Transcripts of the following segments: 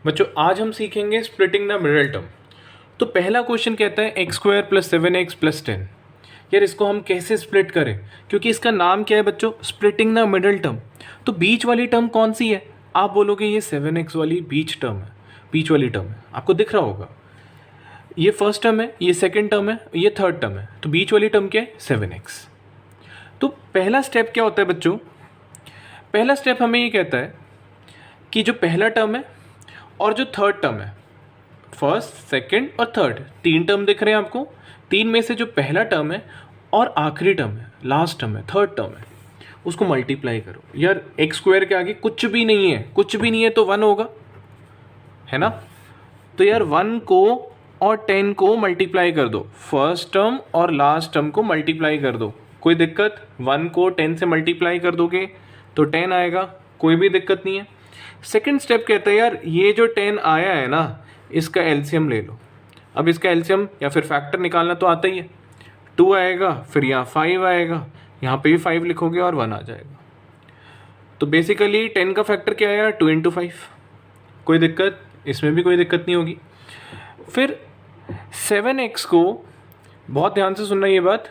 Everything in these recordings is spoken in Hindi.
बच्चों आज हम सीखेंगे स्प्लिटिंग द मिडिल टर्म। तो पहला क्वेश्चन कहता है x square plus 7x plus 10। यार इसको हम कैसे स्प्लिट करें, क्योंकि इसका नाम क्या है बच्चों, स्प्लिटिंग द मिडिल टर्म। तो बीच वाली टर्म कौन सी है? आप बोलोगे ये 7x वाली बीच टर्म है, बीच वाली टर्म है, आपको दिख रहा होगा। ये फर्स्ट टर्म है, ये सेकेंड टर्म है, ये थर्ड टर्म है। तो बीच वाली टर्म क्या है? 7x। तो पहला स्टेप क्या होता है बच्चों? पहला स्टेप हमें ये कहता है कि जो पहला टर्म है और जो थर्ड टर्म है, फर्स्ट सेकंड और थर्ड, तीन टर्म दिख रहे हैं आपको। तीन में से जो पहला टर्म है और आखिरी टर्म है, लास्ट टर्म है, थर्ड टर्म है, उसको मल्टीप्लाई करो। यार एक्स स्क्वायर के आगे कुछ भी नहीं है, कुछ भी नहीं है तो 1 होगा, है ना। तो यार 1 को और 10 को मल्टीप्लाई कर दो, फर्स्ट टर्म और लास्ट टर्म को मल्टीप्लाई कर दो। कोई दिक्कत? 1 को 10 से मल्टीप्लाई कर दोगे तो 10 आएगा, कोई भी दिक्कत नहीं है। सेकंड स्टेप कहता है यार ये जो 10 आया है ना, इसका एलसीएम ले लो। अब इसका एलसीएम या फिर फैक्टर निकालना तो आता ही है। 2 आएगा, फिर यहाँ 5 आएगा, यहाँ पे भी 5 लिखोगे और 1 आ जाएगा। तो बेसिकली 10 का फैक्टर क्या आया? 2 × 5। कोई दिक्कत? इसमें भी कोई दिक्कत नहीं होगी। फिर 7x को, बहुत ध्यान से सुनना ये बात,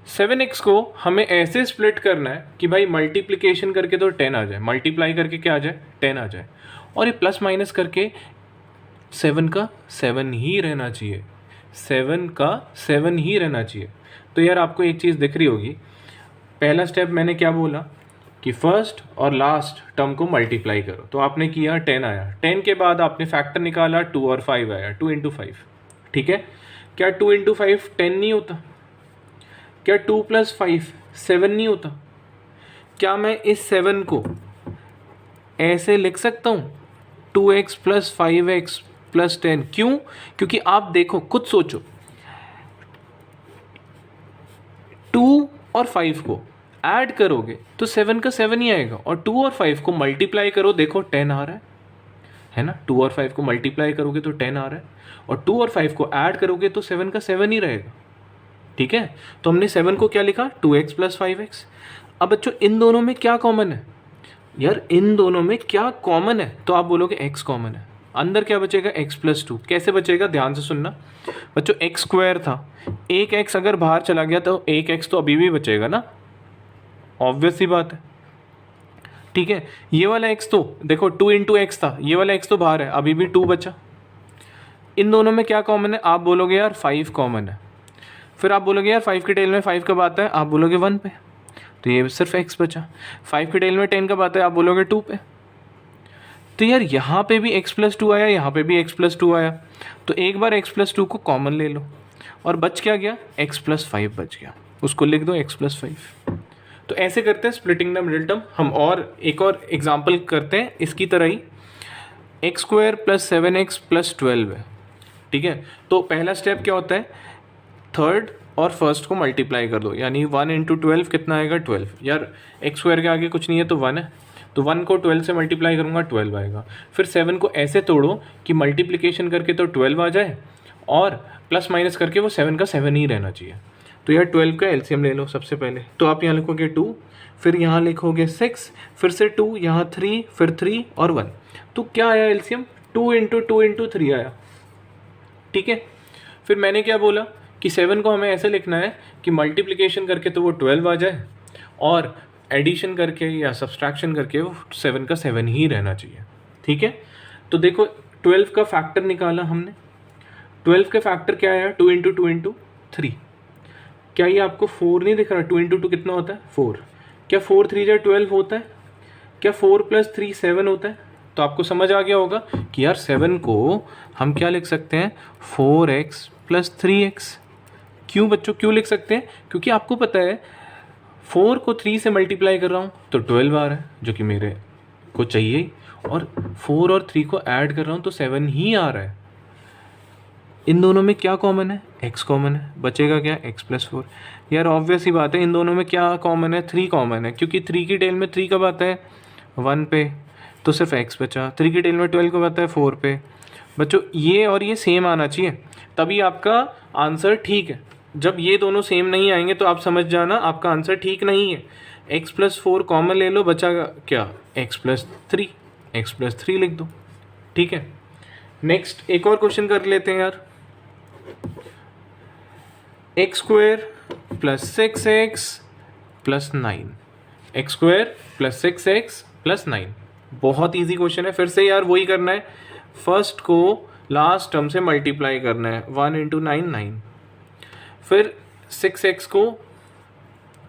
7x को हमें ऐसे स्प्लिट करना है कि भाई मल्टीप्लिकेशन करके तो 10 आ जाए, मल्टीप्लाई करके क्या आ जाए? 10 आ जाए, और ये प्लस माइनस करके 7 का 7 ही रहना चाहिए, 7 का 7 ही रहना चाहिए। तो यार आपको एक चीज़ दिख रही होगी, पहला स्टेप मैंने क्या बोला कि फर्स्ट और लास्ट टर्म को मल्टीप्लाई करो। तो आपने किया, 10 आया, 10 के बाद आपने फैक्टर निकाला, 2 और 5 आया, 2 × 5। ठीक है, क्या 2 × 5 10 नहीं होता? क्या 2 + 5 7 नहीं होता? क्या मैं इस 7 को ऐसे लिख सकता हूँ 2x + 5x + 10? क्यों? क्योंकि आप देखो, खुद सोचो, 2 और 5 को ऐड करोगे तो 7 का 7 ही आएगा, और 2 और 5 को मल्टीप्लाई करो, देखो 10 आ रहा है ना। 2 और 5 को मल्टीप्लाई करोगे तो 10 आ रहा है, और 2 और 5 को ऐड करोगे तो 7 का 7 ही रहेगा। ठीक है, तो हमने 7 को क्या लिखा? 2x + 5x। अब बच्चों इन दोनों में क्या कॉमन है? यार इन दोनों में क्या कॉमन है? तो आप बोलोगे x कॉमन है। अंदर क्या बचेगा? x + 2। कैसे बचेगा? ध्यान से सुनना बच्चों, एक्स स्क्वायर था, एक x अगर बाहर चला गया तो एक x तो अभी भी बचेगा ना, ऑब्वियस सी बात है। ठीक है, ये वाला x तो देखो 2 × x था, ये वाला x तो बाहर है, अभी भी 2 बचा। इन दोनों में क्या कॉमन है? आप बोलोगे यार 5 कॉमन है। फिर आप बोलोगे यार 5 के टेल में 5 कब आता है? आप बोलोगे 1 पे, तो ये सिर्फ x बचा। 5 के टेल में 10 कब आता है? आप बोलोगे 2 पे। तो यार यहाँ पे भी x + 2 आया, यहाँ पे भी x + 2 आया, तो एक बार x + 2 को कॉमन ले लो, और बच क्या गया? x + 5 बच गया, उसको लिख दो x + 5। तो ऐसे करते हैं स्प्लिटिंग द मिडिल टर्म। हम और एक और एग्जाम्पल करते हैं इसकी तरह ही। x² + 7x + 12 है। ठीक है, तो पहला स्टेप क्या होता है? थर्ड और फर्स्ट को मल्टीप्लाई कर दो, यानी 1 × 12 कितना आएगा? 12। यार x² के आगे कुछ नहीं है तो 1 है, तो 1 को 12 से मल्टीप्लाई करूँगा, 12 आएगा। फिर 7 को ऐसे तोड़ो कि मल्टीप्लिकेशन करके तो 12 आ जाए, और प्लस माइनस करके वो 7 का 7 ही रहना चाहिए। तो यार 12 का एलसीएम ले लो सबसे पहले। तो आप यहाँ लिखोगे 2, फिर यहाँ लिखोगे 6, फिर से 2, यहाँ 3, फिर 3 और 1। तो क्या आया एलसीएम? 2 × 2 × 3 आया। ठीक है, फिर मैंने क्या बोला कि 7 को हमें ऐसे लिखना है कि मल्टीप्लिकेशन करके तो वो 12 आ जाए, और एडिशन करके या सब्सट्रैक्शन करके वो 7 का 7 ही रहना चाहिए। ठीक है, तो देखो 12 का फैक्टर निकाला हमने। 12 का फैक्टर क्या आया? 2 × 2 × 3। क्या ये आपको 4 नहीं दिख रहा? 2 × 2 कितना होता है? 4। क्या 4 × 3 = 12 होता है? क्या 4 + 3 7 होता है? तो आपको समझ आ गया होगा कि यार 7 को हम क्या लिख सकते हैं? 4x + 3x। क्यों बच्चों, क्यों लिख सकते हैं? क्योंकि आपको पता है 4 को 3 से मल्टीप्लाई कर रहा हूँ तो 12 आ रहा है, जो कि मेरे को चाहिए, और 4 और 3 को ऐड कर रहा हूँ तो 7 ही आ रहा है। इन दोनों में क्या कॉमन है? x कॉमन है, बचेगा क्या? x + 4। यार ऑब्वियस ही बात है, इन दोनों में क्या कॉमन है? 3 कॉमन है, क्योंकि 3 की टेल में 3 कब आता है? 1 पे, तो सिर्फ x बचा। 3 की टेल में 12 कब आता है? 4 पे। बच्चों ये और ये सेम आना चाहिए, तभी आपका आंसर ठीक है। जब ये दोनों सेम नहीं आएंगे तो आप समझ जाना आपका आंसर ठीक नहीं है। x + 4 कॉमन ले लो, बचा क्या? x + 3, x + 3 लिख दो। ठीक है, नेक्स्ट एक और क्वेश्चन कर लेते हैं यार। X square plus 6x plus 9, x square plus 6x plus 9, बहुत इजी क्वेश्चन है। फिर से यार वही करना है, फर्स्ट को लास्ट टर्म से मल्टीप्लाई करना है, 1 इंटू 9 9, फिर 6x को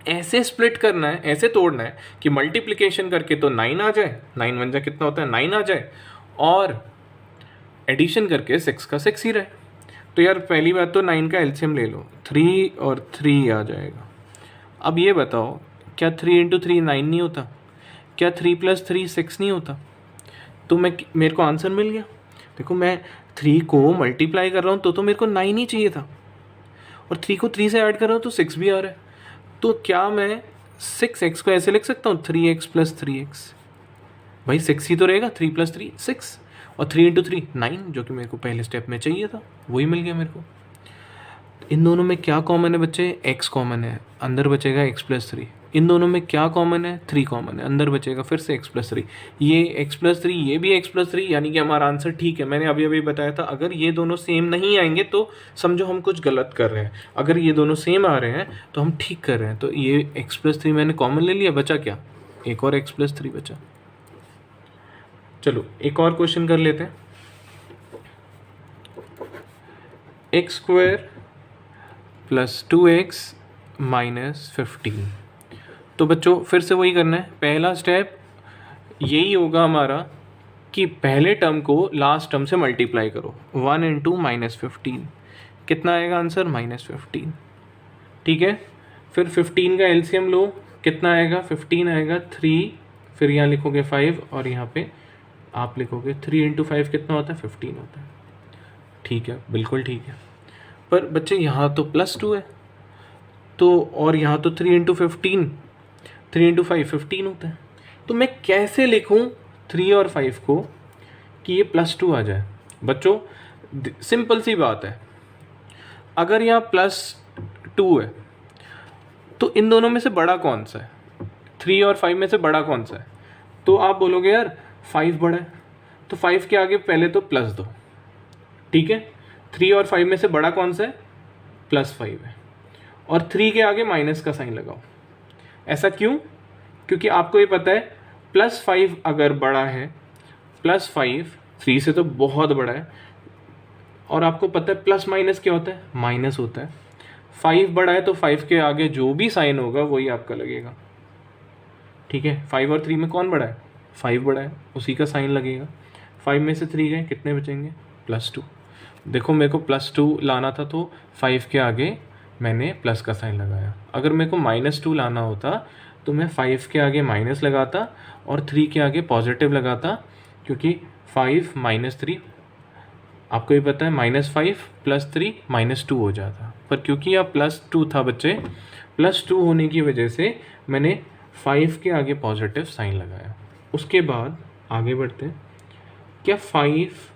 ऐसे स्प्लिट करना है, ऐसे तोड़ना है कि मल्टीप्लिकेशन करके तो 9 आ जाए, 9 1 जा कितना होता है 9 आ जाए, और एडिशन करके 6 का 6 ही रहे। तो यार पहली बात तो 9 का एलसीएम ले लो, 3 और 3 आ जाएगा। अब ये बताओ, क्या 3 इंटू 3 9 नहीं होता? क्या 3 प्लस 3 6 नहीं होता? तो मेरे को आंसर मिल गया। देखो मैं 3 को मल्टीप्लाई कर रहा हूँ तो मेरे को 9 ही चाहिए था, और 3 को 3 से ऐड कर रहा हूँ तो 6 भी आ रहा है। तो क्या मैं 6x को ऐसे लिख सकता हूँ 3x प्लस 3x? भाई 6 ही तो रहेगा, 3 प्लस 3 6, और 3 इंटू 3 9, जो कि मेरे को पहले स्टेप में चाहिए था, वही मिल गया मेरे को। इन दोनों में क्या कॉमन है बच्चे? x कॉमन है, अंदर बचेगा x प्लस 3। इन दोनों में क्या कॉमन है? 3 कॉमन है, अंदर बचेगा फिर से x प्लस 3। ये x प्लस 3, ये भी x प्लस 3, यानी कि हमारा आंसर ठीक है। मैंने अभी अभी बताया था, अगर ये दोनों सेम नहीं आएंगे तो समझो हम कुछ गलत कर रहे हैं, अगर ये दोनों सेम आ रहे हैं तो हम ठीक कर रहे हैं। तो ये x प्लस 3 मैंने कॉमन ले लिया, बचा क्या? एक और x प्लस 3 बचा। चलो एक और क्वेश्चन कर लेते हैं। X square plus 2x minus 15। तो बच्चों फिर से वही करना है, पहला स्टेप यही होगा हमारा कि पहले टर्म को लास्ट टर्म से मल्टीप्लाई करो, 1 इंटू माइनस 15, कितना आएगा आंसर? माइनस 15। ठीक है, फिर 15 का एलसीएम लो, कितना आएगा? 15 आएगा 3, फिर यहाँ लिखोगे 5, और यहाँ पे आप लिखोगे 3 इंटू 5 कितना होता है? 15 होता है। ठीक है, बिल्कुल ठीक है। पर बच्चे यहाँ तो +2 है, तो और यहाँ तो 3 इंटू 15, 3 इंटू 5 15 होता है। तो मैं कैसे लिखूँ 3 और 5 को कि ये +2 आ जाए? बच्चों सिंपल सी बात है, अगर यहाँ +2 है तो इन दोनों में से बड़ा कौन सा है? 3 और 5 में से बड़ा कौन सा है? तो आप बोलोगे यार 5 बड़ा है, तो 5 के आगे पहले तो प्लस दो। ठीक है, 3 और 5 में से बड़ा कौन सा है? +5 है, और 3 के आगे माइनस का साइन लगाओ। ऐसा क्यों? क्योंकि आपको ये पता है +5 अगर बड़ा है, +5 3 से तो बहुत बड़ा है, और आपको पता है प्लस माइनस क्या होता है? माइनस होता है। 5 बड़ा है तो 5 के आगे जो भी साइन होगा वही आपका लगेगा। ठीक है, 5 और 3 में कौन बड़ा है? 5 बड़ा है, उसी का साइन लगेगा। 5 में से 3 गए, कितने बचेंगे? +2। देखो मेरे को +2 लाना था तो 5 के आगे मैंने प्लस का साइन लगाया। अगर मेरे को -2 लाना होता तो मैं 5 के आगे माइनस लगाता और 3 के आगे पॉजिटिव लगाता, क्योंकि 5 - 3 आपको ये पता है -5 + 3 -2 हो जाता। पर क्योंकि यहाँ +2 था बच्चे, +2 होने की वजह से मैंने 5 के आगे पॉजिटिव साइन लगाया। उसके बाद आगे बढ़ते हैं, क्या 5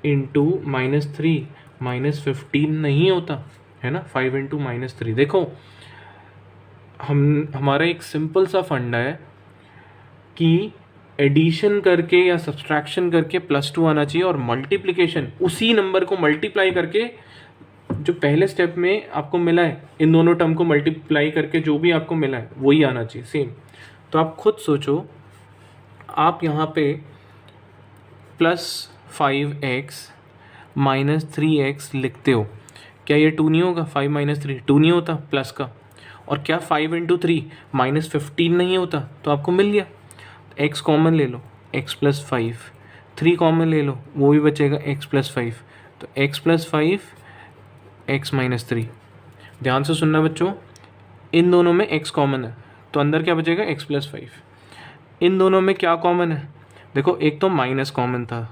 इंटू -3 -15 नहीं होता है ना? 5 इंटू -3, देखो हमारा एक सिंपल सा फंडा है कि एडिशन करके या सब्सट्रैक्शन करके +2 आना चाहिए, और मल्टीप्लिकेशन उसी नंबर को मल्टीप्लाई करके जो पहले स्टेप में आपको मिला है, इन दोनों टर्म को मल्टीप्लाई करके जो भी आपको मिला है वही आना चाहिए सेम। तो आप खुद सोचो, आप यहाँ पे +5x -3x लिखते हो, क्या ये 2 नहीं होगा? 5 - 3 2 नहीं होता प्लस का? और क्या 5 इंटू 3 -15 नहीं होता? तो आपको मिल गया। x कॉमन ले लो, x + 5, 3 कॉमन ले लो, वो भी बचेगा x + 5, तो x + 5 x - 3। ध्यान से सुनना बच्चों, इन दोनों में x कॉमन है तो अंदर क्या बचेगा? x + 5। इन दोनों में क्या कॉमन है? देखो एक तो माइनस कॉमन था,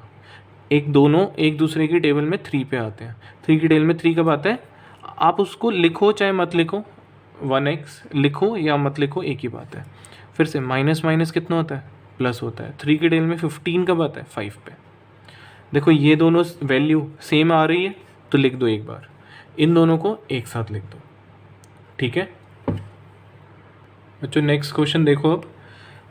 एक दोनों एक दूसरे की टेबल में 3 पे आते हैं। 3 की टेबल में 3 कब आता है? आप उसको लिखो चाहे मत लिखो, 1x लिखो या मत लिखो, एक ही बात है। फिर से माइनस माइनस कितना होता है? प्लस होता है। 3 की टेबल में 15 कब आता है? 5 पे। देखो ये दोनों वैल्यू सेम आ रही है तो लिख दो एक बार, इन दोनों को एक साथ लिख दो। ठीक है बच्चों, नेक्स्ट क्वेश्चन देखो। अब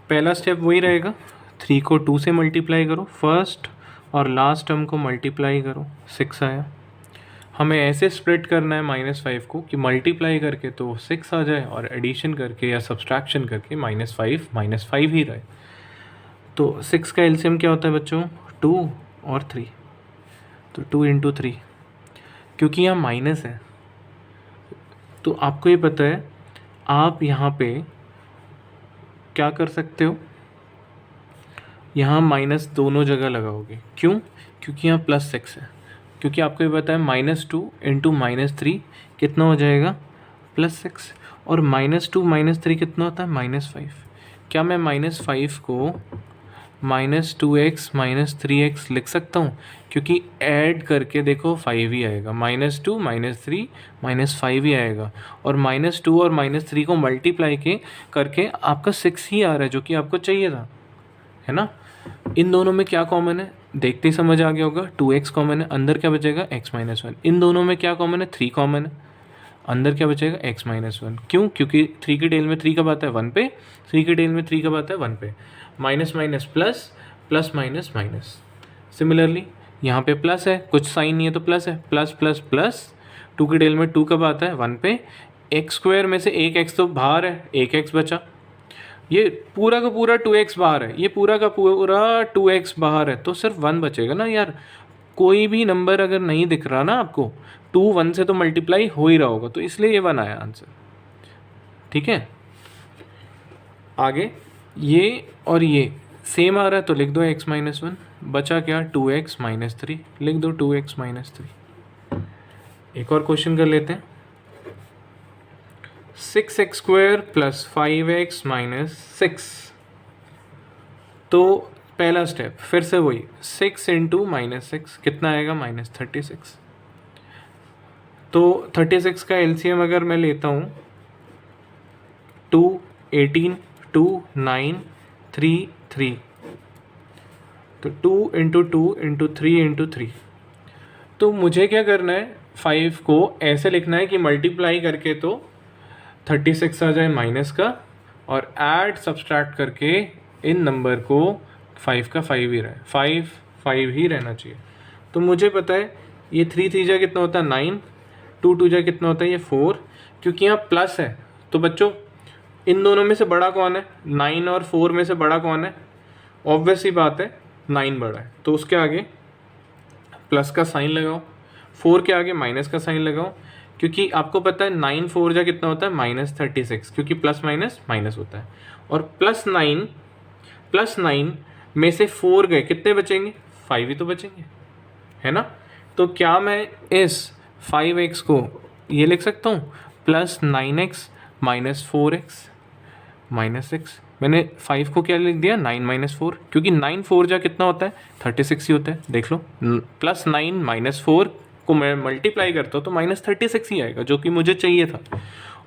पहला स्टेप वही रहेगा, 3 को 2 से मल्टीप्लाई करो, फर्स्ट और लास्ट टर्म को मल्टीप्लाई करो, 6 आया। हमें ऐसे स्प्लिट करना है -5 को कि मल्टीप्लाई करके तो 6 आ जाए और एडिशन करके या सब्सट्रैक्शन करके -5 ही रहे। तो 6 का एलसीएम क्या होता है बच्चों? 2 और 3, तो 2 × 3, क्योंकि यहाँ माइनस है तो आपको ये पता है आप यहाँ पे क्या कर सकते हो, यहाँ माइनस दोनों जगह लगाओगे। क्यों? क्योंकि यहाँ +6 है, क्योंकि आपको ये पता है -2 × -3 कितना हो जाएगा? +6, और -2 -3 कितना होता है? -5। क्या मैं -5 को -2x -3x लिख सकता हूँ? क्योंकि ऐड करके देखो 5 ही आएगा, -2 -3 -5 ही आएगा, और -2 और -3 को मल्टीप्लाई करके आपका 6 ही आ रहा है, जो कि आपको चाहिए था, है ना। इन दोनों में क्या कॉमन है? देखते ही समझ आ गया होगा, 2x कॉमन है, अंदर क्या बचेगा? x - 1। इन दोनों में क्या कॉमन है? 3 कॉमन है, अंदर क्या बचेगा? x - 1। क्यों? क्योंकि 3 की टेल में 3 कब आता है? 1 पे। 3 की टेल में 3 कब आता है? 1 पे। Minus minus plus, plus minus minus. Similarly यहाँ पे प्लस है, कुछ साइन नहीं है तो प्लस है, प्लस प्लस प्लस। 2 की टेल में 2 कब आता है? 1 पे। x² में से एक x तो बाहर है, एक x बचा। ये पूरा का पूरा 2x बाहर है, ये पूरा का पूरा 2x बाहर है, तो सिर्फ 1 बचेगा ना यार। कोई भी नंबर अगर नहीं दिख रहा ना आपको, 2 1 से तो मल्टीप्लाई हो ही रहा होगा, तो इसलिए ये 1 आया आंसर। ठीक है, आगे ये और ये सेम आ रहा है तो लिख दो x - 1। बचा क्या? 2x - 3, लिख दो 2x - 3। एक और क्वेश्चन कर लेते हैं। 6x² + 5x - 6। तो पहला स्टेप फिर से वही, 6 × -6 कितना आएगा? -36। तो 36 का एलसीएम अगर मैं लेता हूँ, 2 18 2 9 3 3, तो 2 × 2 × 3 × 3। तो मुझे क्या करना है? 5 को ऐसे लिखना है कि मल्टीप्लाई करके तो 36 आ जाए माइनस का, और ऐड सब्सट्रैक्ट करके इन नंबर को 5 का 5 ही रहे, 5 5 ही रहना चाहिए। तो मुझे पता है ये 3 3 जा कितना होता है? 9, 2 2 जा कितना होता है? ये 4। क्योंकि यहाँ प्लस है तो बच्चों इन दोनों में से बड़ा कौन है? 9 और 4 में से बड़ा कौन है? ऑब्वियस ही बात है 9 बड़ा है, तो उसके आगे प्लस का साइन लगाओ, 4 के आगे माइनस का साइन लगाओ, क्योंकि आपको पता है 9 4 जा कितना होता है? -36, क्योंकि प्लस माइनस माइनस होता है। और +9 में से 4 गए, कितने बचेंगे? 5 ही तो बचेंगे, है ना। तो क्या मैं इस 5x को ये लिख सकता हूँ +9x - 4x - 6। मैंने 5 को क्या लिख दिया? 9 - 4, क्योंकि 9 4 जा कितना होता है? 36 ही होता है। देख लो, +9 - 4 को मैं मल्टीप्लाई करता हूँ तो -36 ही आएगा, जो कि मुझे चाहिए था।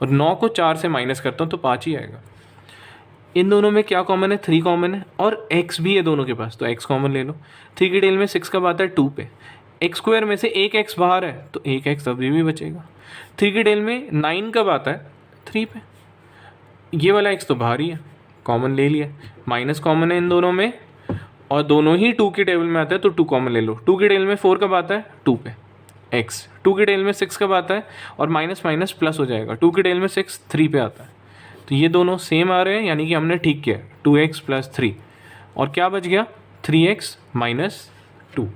और 9 को 4 से माइनस करता हूँ तो 5 ही आएगा। इन दोनों में क्या कॉमन है? 3 कॉमन है, और x भी है दोनों के पास, तो x कॉमन ले लो। 3 की टेल में 6 कब आता है? 2 पे। x² में से एक x बाहर है तो एक x अभी भी बचेगा। 3 की टेल में 9 कब आता है? 3 पे। ये वाला x तो बाहर ही है, कॉमन ले लिया। माइनस कॉमन है इन दोनों में, और दोनों ही 2 की टेबल में आता है तो 2 कॉमन ले लो। 2 की टेल में 4 कब आता है? 2 पे। x 2 की टेल में 6 कब आता है? और माइनस माइनस प्लस हो जाएगा, 2 की टेल में 6 3 पे आता है। तो ये दोनों सेम आ रहे हैं, यानी कि हमने ठीक किया, 2x + 3। और क्या बच गया? 3x - 2।